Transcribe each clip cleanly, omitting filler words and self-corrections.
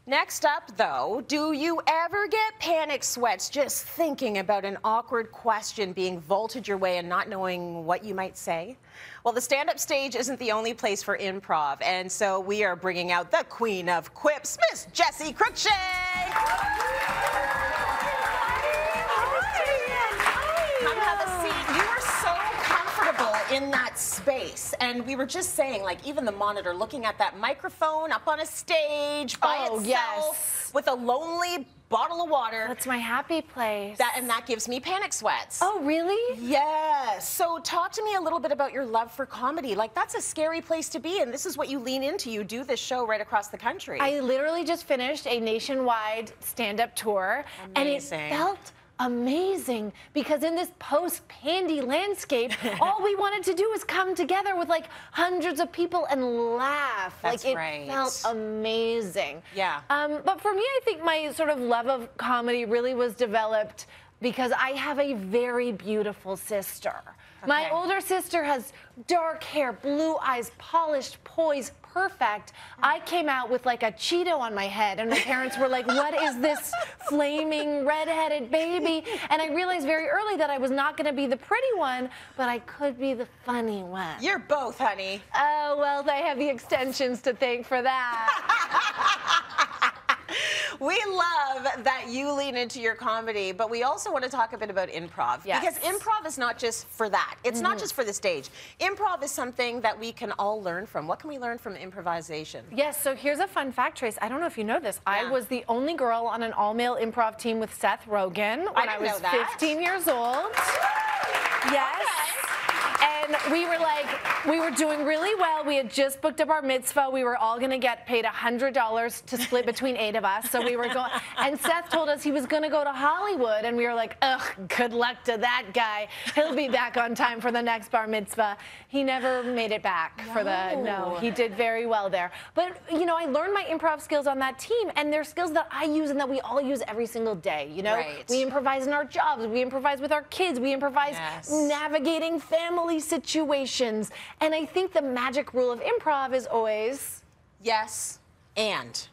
Next up, though, do you ever get panic sweats just thinking about an awkward question being vaulted your way and not knowing what you might say? Well, the stand-up stage isn't the only place for improv, and so we are bringing out the queen of quips, Miss Jessi Cruickshank. Come have a seat. You are so comfortable in that space, and we were just saying, like, even the monitor, looking at that microphone up on a stage by itself with a lonely bottle of water. That's my happy place. That gives me panic sweats. Oh, really? Yes. So talk to me a little bit about your love for comedy. Like, that's a scary place to be, and this is what you lean into. You do this show right across the country. I literally just finished a nationwide stand-up tour. Amazing. And it felt amazing because in this post-pandy landscape, all we wanted to do was come together with like hundreds of people and laugh. That's like, right. It felt amazing. Yeah. But for me, I think my sort of love of comedy really was developed because I have a very beautiful sister. Okay. My older sister has dark hair, blue eyes, polished, poised, perfect. I came out with like a Cheeto on my head, and my parents were like, what is this flaming redheaded baby? And I realized very early that I was not going to be the pretty one, but I could be the funny one. You're both, honey. Oh, well, I have the extensions to thank for that. We love that you lean into your comedy, but we also want to talk a bit about improv. Yes. Because improv is not just for that. It's not just for the stage. Improv is something that we can all learn from. What can we learn from improvisation? Yes, so here's a fun fact, Trace. I don't know if you know this. Yeah. I was the only girl on an all-male improv team with Seth Rogen when I was 15 years old. Yes. Okay. And we were doing really well. We had just booked up our mitzvah. We were all going to get paid $100 to split between 8 of us. So we were going, and Seth told us he was going to go to Hollywood, and we were like, ugh, good luck to that guy. He'll be back on time for the next bar mitzvah. He never made it back for no, he did very well there. But, you know, I learned my improv skills on that team, and they're skills that I use and that we all use every single day, you know? Right. We improvise in our jobs. We improvise with our kids. We improvise navigating family situations. And I think the magic rule of improv is always yes and.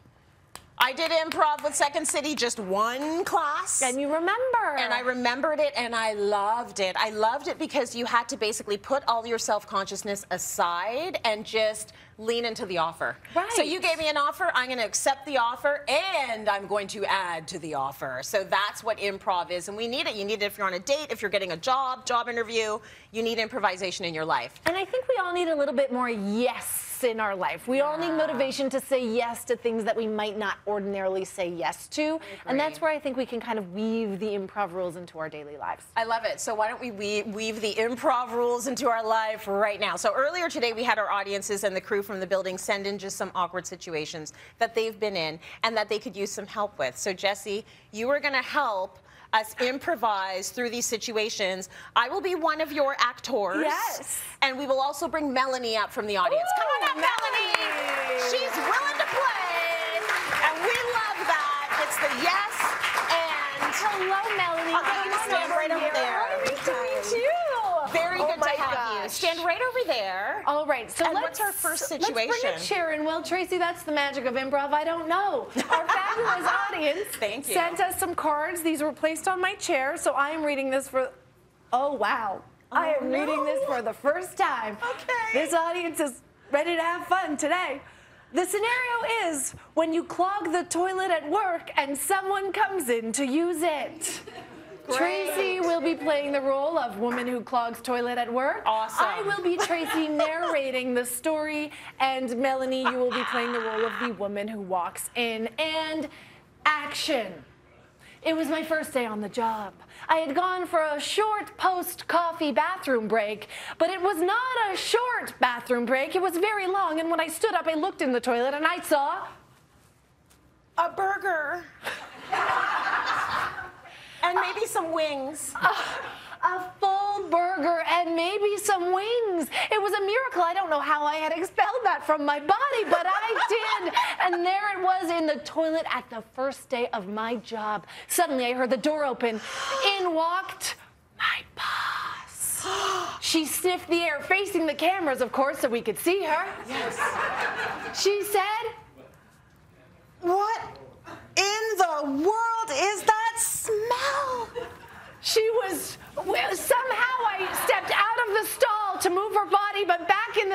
I did improv with Second City, just one class. And you remember. And I remembered it, and I loved it. I loved it because you had to basically put all your self-consciousness aside and just lean into the offer. Right. So you gave me an offer, I'm going to accept the offer, and I'm going to add to the offer. So that's what improv is, and we need it. You need it if you're on a date, if you're getting a job interview. You need improvisation in your life. And I think we all need a little bit more yes in our life. We all need motivation to say yes to things that we might not ordinarily say yes to. And that's where I think we can kind of weave the improv rules into our daily lives. I love it. So why don't we weave the improv rules into our life right now? So earlier today we had our audiences and the crew from the building send in just some awkward situations that they've been in and that they could use some help with. So Jessi, you are going to help us improvise through these situations. I will be one of your actors. Yes. And we will also bring Melanie up from the audience. Ooh, come on up, Melanie. She's willing to play, and we love that. It's the yes and. Hello, Melanie. I'll get you to stand right over there. Nice to meet you. Very good to have you. Stand right over there. All right. So what's our first situation? Let's bring in Sharon. Well, Tracy, that's the magic of improv. I don't know. Our fabulous audience sent us some cards. These were placed on my chair, so I am reading this for. Oh wow! I am reading this for the first time. Okay. This audience is ready to have fun today. The scenario is when you clog the toilet at work and someone comes in to use it. Tracy will be playing the role of woman who clogs toilet at work. Awesome. I will be Tracy narrating the story, and Melanie, you will be playing the role of the woman who walks in. And action. It was my first day on the job. I had gone for a short post-coffee bathroom break, but it was not a short bathroom break. It was very long, and when I stood up, I looked in the toilet, and I saw a burger. And maybe some wings. A full burger and maybe some wings. It was a miracle. I don't know how I had expelled that from my body, but I did. And there it was in the toilet at the first day of my job. Suddenly I heard the door open. In walked my boss. She sniffed the air, facing the cameras, of course, so we could see her. Yes. She said, "What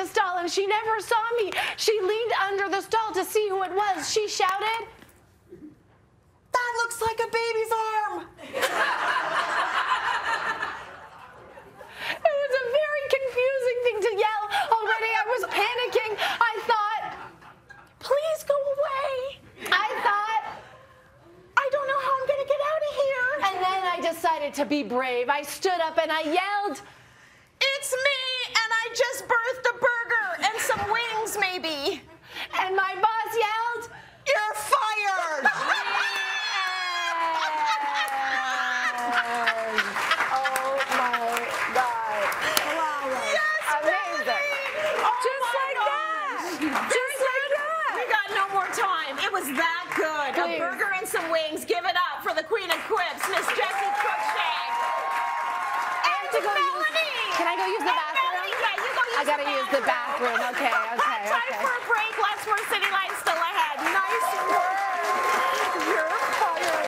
the stall and she never saw me. She leaned under the stall to see who it was. She shouted, "That looks like a baby's arm." It was a very confusing thing to yell. Already I was panicking. I thought, please go away. I thought, I don't know how I'm going to get out of here. And then I decided to be brave. I stood up and I yelled, "It's me, and I just birthed a burger and some wings, maybe." And my boss yelled, "You're fired." Oh my God. Yes, amazing. Just like that. Just like that. We got no more time. It was that good. Please. A burger and some wings. Give it up for the Queen of Quips, Miss Jessi Cruickshank. Can I go use the bathroom? Yeah, you go use I gotta use the bathroom. Okay. Time for a break. Let's